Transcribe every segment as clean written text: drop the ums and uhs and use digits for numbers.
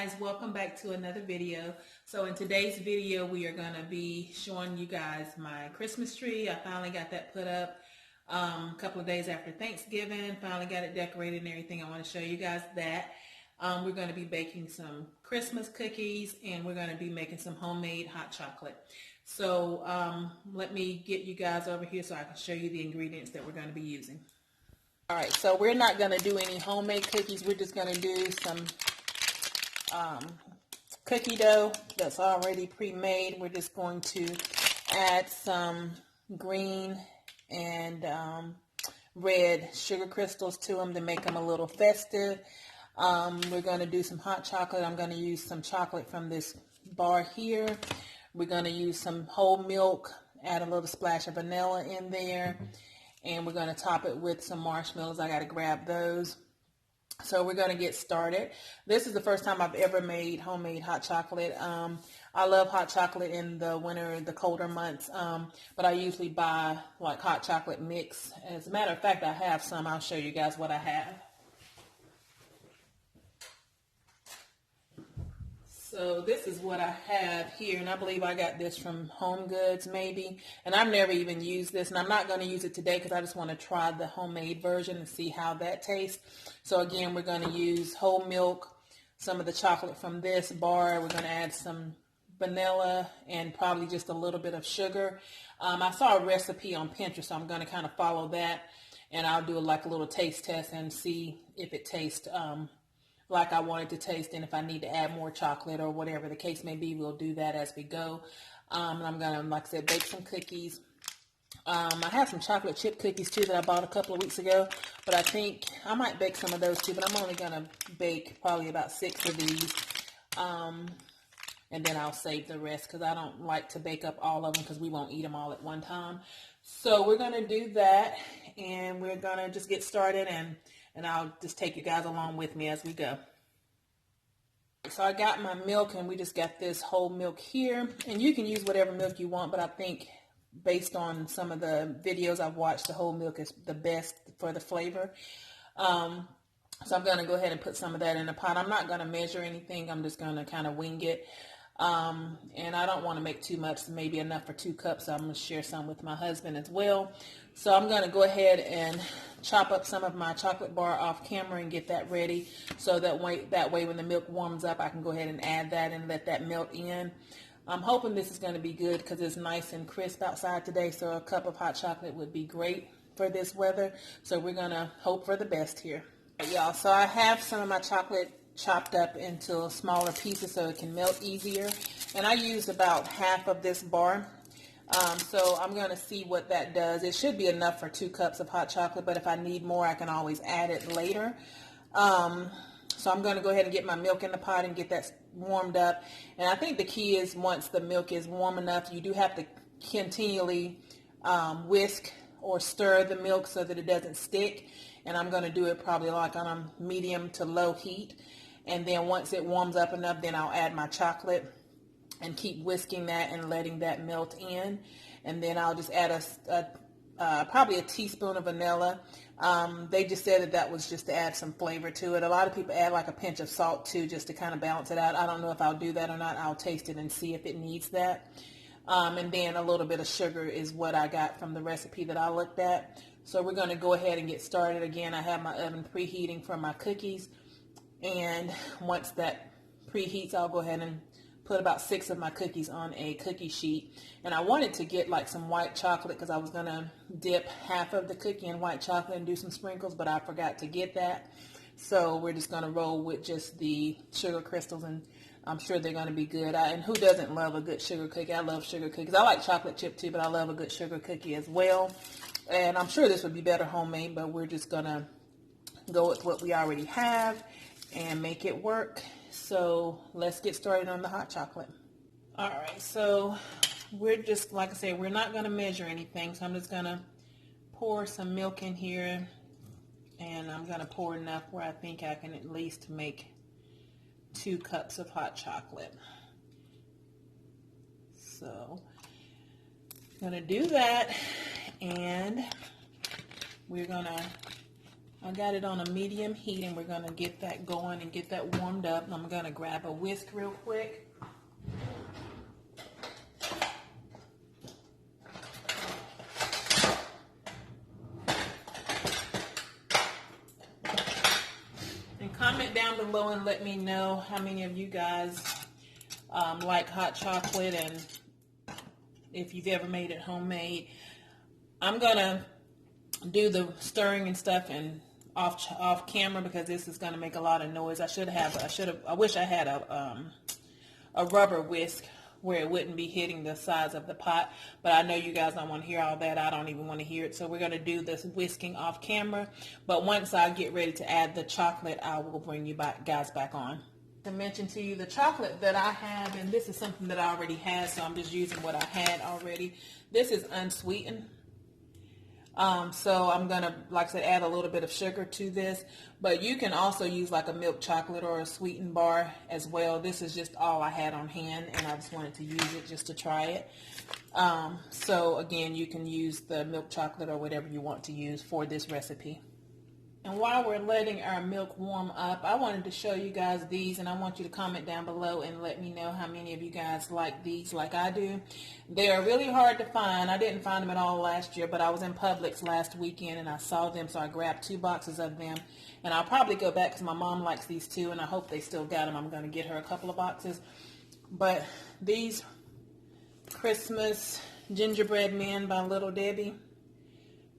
guys, welcome back to another video. So in today's video we are going to be showing you guys my Christmas tree. I finally got that put up a couple of days after Thanksgiving. Finally got it decorated and everything. I want to show you guys that. We're going to be baking some Christmas cookies and we're going to be making some homemade hot chocolate. So let me get you guys over here so I can show you the ingredients that we're going to be using. Alright, so we're not going to do any homemade cookies. We're just going to do some cookie dough that's already pre-made. We're just going to add some green and red sugar crystals to them to make them a little festive. We're going to do some hot chocolate. I'm going to use some chocolate from this bar here. We're going to use some whole milk, add a little splash of vanilla in there, and we're going to top it with some marshmallows. I got to grab those. So we're going to get started. This is the first time I've ever made homemade hot chocolate. I love hot chocolate in the winter, the colder months, but I usually buy like hot chocolate mix. As a matter of fact, I have some. I'll show you guys what I have. So this is what I have here, and I believe I got this from Home Goods maybe, and I've never even used this, and I'm not going to use it today because I just want to try the homemade version and see how that tastes. So again, we're going to use whole milk, some of the chocolate from this bar. We're going to add some vanilla and probably just a little bit of sugar. I saw a recipe on Pinterest, so I'm going to kind of follow that, and I'll do like a little taste test and see if it tastes like I want it to taste, and if I need to add more chocolate or whatever the case may be, we'll do that as we go. And I'm gonna, like I said, bake some cookies. I have some chocolate chip cookies too that I bought a couple of weeks ago, but I think I might bake some of those too, but I'm only gonna bake probably about 6 of these. And then I'll save the rest because I don't like to bake up all of them because we won't eat them all at one time. So we're gonna do that, and we're gonna just get started, and I'll just take you guys along with me as we go. So I got my milk, and we just got this whole milk here, and you can use whatever milk you want, but I think based on some of the videos I've watched, the whole milk is the best for the flavor. So I'm going to go ahead and put some of that in a pot. I'm not going to measure anything. I'm just going to kind of wing it. And I don't want to make too much, maybe enough for 2 cups. So I'm going to share some with my husband as well. So I'm going to go ahead and chop up some of my chocolate bar off camera and get that ready. So that way when the milk warms up, I can go ahead and add that and let that melt in. I'm hoping this is going to be good because it's nice and crisp outside today. So a cup of hot chocolate would be great for this weather. So we're going to hope for the best here. All right, y'all, so I have some of my chocolate chopped up into smaller pieces so it can melt easier, and I used about half of this bar, so I'm going to see what that does. It should be enough for 2 cups of hot chocolate, but if I need more I can always add it later. So I'm going to go ahead and get my milk in the pot and get that warmed up, and I think the key is once the milk is warm enough, you do have to continually whisk or stir the milk so that it doesn't stick, and I'm going to do it probably like on a medium to low heat. And then once it warms up enough, then I'll add my chocolate and keep whisking that and letting that melt in. And then I'll just add probably a teaspoon of vanilla. They just said that was just to add some flavor to it. A lot of people add like a pinch of salt too, just to kind of balance it out. I don't know if I'll do that or not. I'll taste it and see if it needs that. And then a little bit of sugar is what I got from the recipe that I looked at. So we're going to go ahead and get started. Again, I have my oven preheating for my cookies. And once that preheats, I'll go ahead and put about 6 of my cookies on a cookie sheet. And I wanted to get like some white chocolate because I was going to dip half of the cookie in white chocolate and do some sprinkles, but I forgot to get that. So we're just going to roll with just the sugar crystals, and I'm sure they're going to be good. And who doesn't love a good sugar cookie? I love sugar cookies. I like chocolate chip too, but I love a good sugar cookie as well. And I'm sure this would be better homemade, but we're just going to go with what we already have and make it work. So let's get started on the hot chocolate. All right, so we're just, like I said, we're not going to measure anything. So I'm just going to pour some milk in here, and I'm going to pour enough where I think I can at least make 2 cups of hot chocolate. So I'm going to do that, and we're going to I got it on a medium heat, and we're going to get that going and get that warmed up. And I'm going to grab a whisk real quick. And comment down below and let me know how many of you guys like hot chocolate, and if you've ever made it homemade. I'm going to do the stirring and stuff and off camera because this is going to make a lot of noise. I wish I had a rubber whisk where it wouldn't be hitting the sides of the pot, but I know you guys don't want to hear all that. I don't even want to hear it, so we're going to do this whisking off camera. But once I get ready to add the chocolate, I will bring you guys back on. To mention to you the chocolate that I have, and this is something that I already had, so I'm just using what I had already. This is unsweetened. So I'm going to, like I said, add a little bit of sugar to this, but you can also use like a milk chocolate or a sweetened bar as well. This is just all I had on hand, and I just wanted to use it just to try it. So again, you can use the milk chocolate or whatever you want to use for this recipe. And while we're letting our milk warm up, I wanted to show you guys these, and I want you to comment down below and let me know how many of you guys like these like I do. They are really hard to find. I didn't find them at all last year, but I was in Publix last weekend and I saw them, so I grabbed 2 boxes of them. And I'll probably go back because my mom likes these too, and I hope they still got them. I'm going to get her a couple of boxes. But these Christmas gingerbread men by Little Debbie,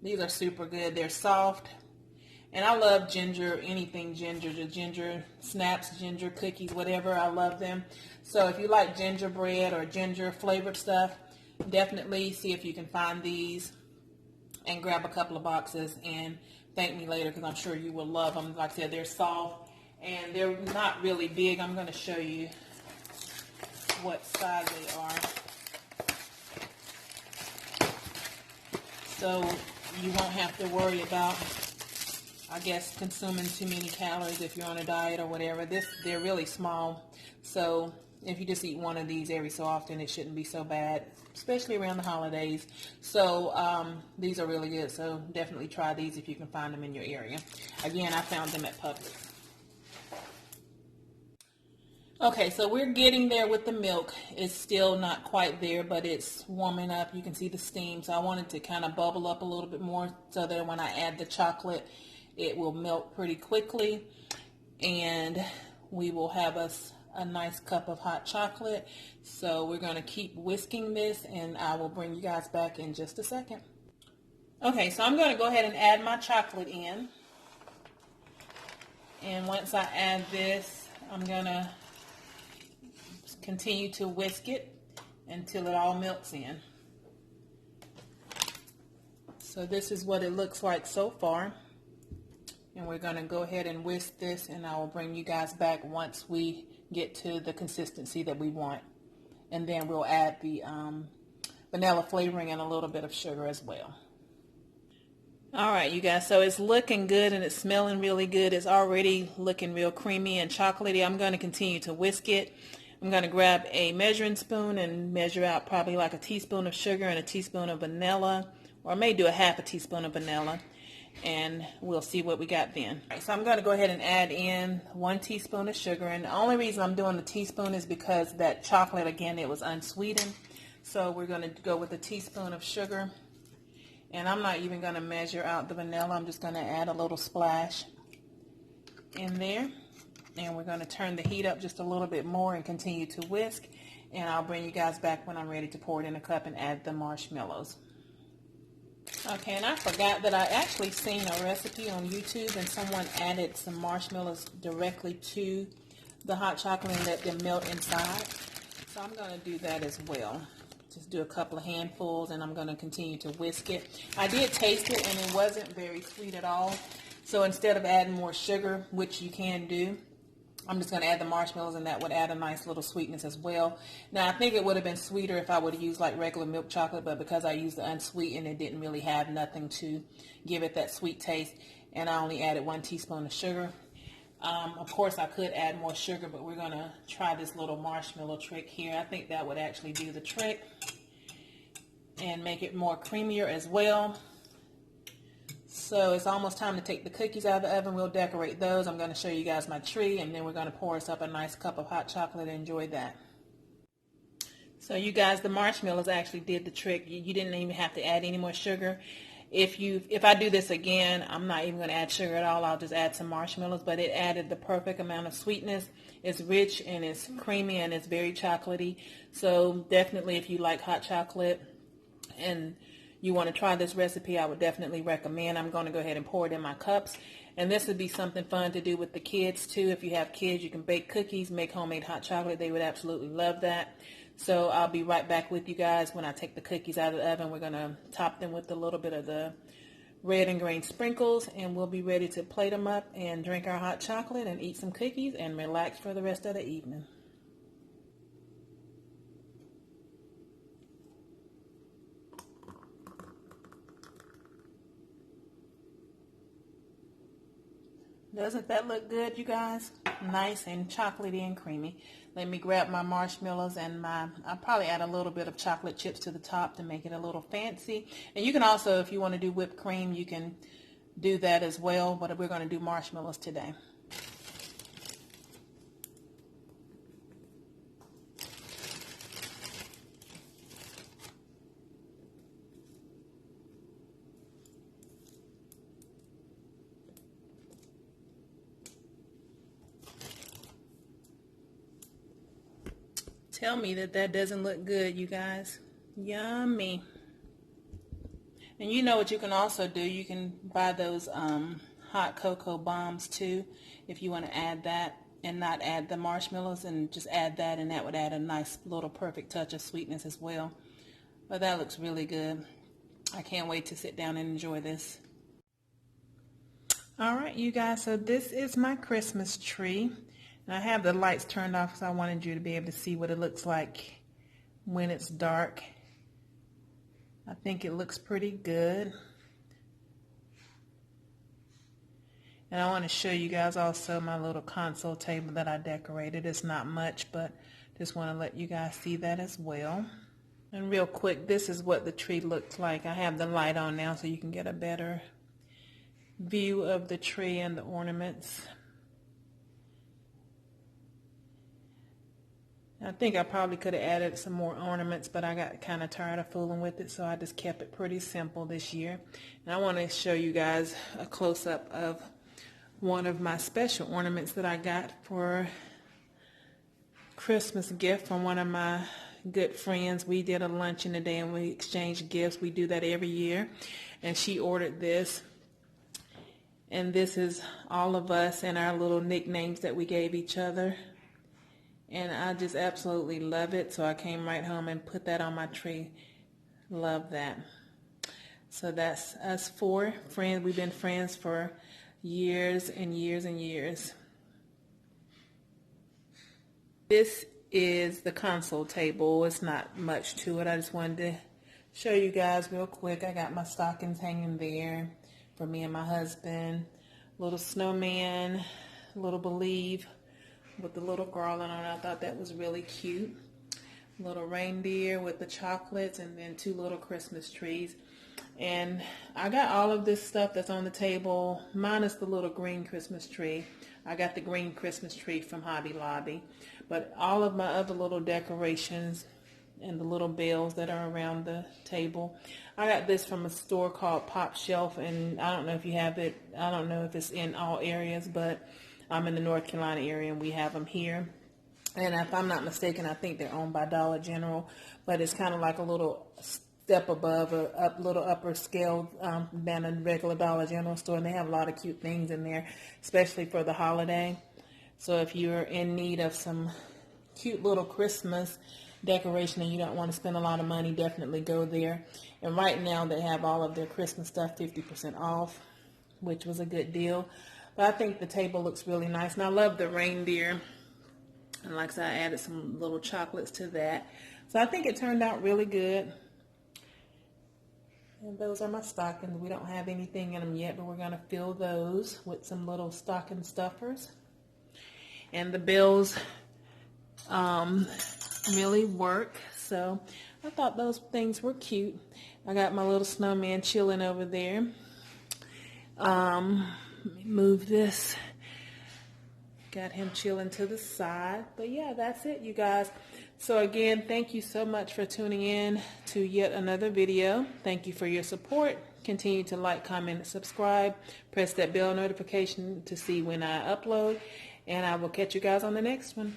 these are super good. They're soft. And I love ginger, anything ginger, the ginger snaps, ginger cookies, whatever. I love them. So if you like gingerbread or ginger flavored stuff, definitely see if you can find these and grab a couple of boxes and thank me later because I'm sure you will love them. Like I said, they're soft and they're not really big. I'm going to show you what size they are. So you won't have to worry about, I guess, consuming too many calories if you're on a diet or whatever. They're really small, so if you just eat one of these every so often, it shouldn't be so bad, especially around the holidays. So these are really good, so definitely try these if you can find them in your area. Again, I found them at Publix. Okay, so we're getting there with the milk. It's still not quite there, but it's warming up. You can see the steam, so I wanted to kind of bubble up a little bit more so that when I add the chocolate, it will melt pretty quickly, and we will have us a nice cup of hot chocolate. So we're going to keep whisking this, and I will bring you guys back in just a second. Okay, so I'm going to go ahead and add my chocolate in. And once I add this, I'm going to continue to whisk it until it all melts in. So this is what it looks like so far. And we're going to go ahead and whisk this, and I will bring you guys back once we get to the consistency that we want. And then we'll add the vanilla flavoring and a little bit of sugar as well. Alright, you guys, so it's looking good and it's smelling really good. It's already looking real creamy and chocolatey. I'm going to continue to whisk it. I'm going to grab a measuring spoon and measure out probably like a teaspoon of sugar and a teaspoon of vanilla, or I may do a half a teaspoon of vanilla. And we'll see what we got then. Right, so I'm going to go ahead and add in 1 teaspoon of sugar, and the only reason I'm doing the teaspoon is because that chocolate, again, it was unsweetened. So we're going to go with a teaspoon of sugar, and I'm not even going to measure out the vanilla. I'm just going to add a little splash in there, and we're going to turn the heat up just a little bit more and continue to whisk, and I'll bring you guys back when I'm ready to pour it in a cup and add the marshmallows. Okay, and I forgot that I actually seen a recipe on YouTube and someone added some marshmallows directly to the hot chocolate and let them melt inside. So I'm going to do that as well. Just do a couple of handfuls, and I'm going to continue to whisk it. I did taste it, and it wasn't very sweet at all. So instead of adding more sugar, which you can do, I'm just going to add the marshmallows, and that would add a nice little sweetness as well. Now, I think it would have been sweeter if I would have used like regular milk chocolate, but because I used the unsweetened, it didn't really have nothing to give it that sweet taste, and I only added 1 teaspoon of sugar. Of course, I could add more sugar, but we're going to try this little marshmallow trick here. I think that would actually do the trick and make it more creamier as well. So it's almost time to take the cookies out of the oven. We'll decorate those. I'm going to show you guys my tree, and then we're going to pour us up a nice cup of hot chocolate and enjoy that. So you guys, the marshmallows actually did the trick. You didn't even have to add any more sugar. If I do this again, I'm not even going to add sugar at all. I'll just add some marshmallows, but it added the perfect amount of sweetness. It's rich and it's creamy and it's very chocolatey. So definitely, if you like hot chocolate and you want to try this recipe, I would definitely recommend. I'm going to go ahead and pour it in my cups. And this would be something fun to do with the kids too. If you have kids, you can bake cookies, make homemade hot chocolate. They would absolutely love that. So I'll be right back with you guys when I take the cookies out of the oven. We're going to top them with a little bit of the red and green sprinkles, and we'll be ready to plate them up and drink our hot chocolate and eat some cookies and relax for the rest of the evening. Doesn't that look good, you guys? Nice and chocolatey and creamy. Let me grab my marshmallows and I'll probably add a little bit of chocolate chips to the top to make it a little fancy. And you can also, if you want to do whipped cream, you can do that as well, but we're going to do marshmallows today. Tell me that doesn't look good, you guys. Yummy. And you know what you can also do? You can buy those hot cocoa bombs too, if you want to add that and not add the marshmallows, and just add that, and that would add a nice little perfect touch of sweetness as well. But that looks really good. I can't wait to sit down and enjoy this. All right, you guys, so this is my Christmas tree. And I have the lights turned off because I wanted you to be able to see what it looks like when it's dark. I think it looks pretty good. And I want to show you guys also my little console table that I decorated. It's not much, but just want to let you guys see that as well. And real quick, this is what the tree looks like. I have the light on now so you can get a better view of the tree and the ornaments. I think I probably could have added some more ornaments, but I got kind of tired of fooling with it, so I just kept it pretty simple this year. And I want to show you guys a close-up of one of my special ornaments that I got for Christmas gift from one of my good friends. We did a luncheon today and we exchanged gifts. We do that every year. And she ordered this. And this is all of us and our little nicknames that we gave each other. And I just absolutely love it. So I came right home and put that on my tree. Love that. So that's us four friends. We've been friends for years and years and years. This is the console table. It's not much to it. I just wanted to show you guys real quick. I got my stockings hanging there for me and my husband. Little snowman, little Believe with the little garland on it. I thought that was really cute. Little reindeer with the chocolates, and then two little Christmas trees. And I got all of this stuff that's on the table, minus the little green Christmas tree. I got the green Christmas tree from Hobby Lobby. But all of my other little decorations and the little bells that are around the table, I got this from a store called Pop Shelf, and I don't know if you have it. I don't know if it's in all areas, but I'm in the North Carolina area and we have them here. And if I'm not mistaken, I think they're owned by Dollar General, but it's kind of like a little step above, a little upper scale than a regular Dollar General store. And they have a lot of cute things in there, especially for the holiday. So if you're in need of some cute little Christmas decoration and you don't want to spend a lot of money, definitely go there. And right now they have all of their Christmas stuff 50% off, which was a good deal. But I think the table looks really nice. And I love the reindeer. And like I said, I added some little chocolates to that. So I think it turned out really good. And those are my stockings. We don't have anything in them yet, but we're going to fill those with some little stocking stuffers. And the bells really work. So I thought those things were cute. I got my little snowman chilling over there. Let me move this. Got him chilling to the side. But yeah, that's it, you guys. So again, thank you so much for tuning in to yet another video. Thank you for your support. Continue to like, comment, and subscribe. Press that bell notification to see when I upload. And I will catch you guys on the next one.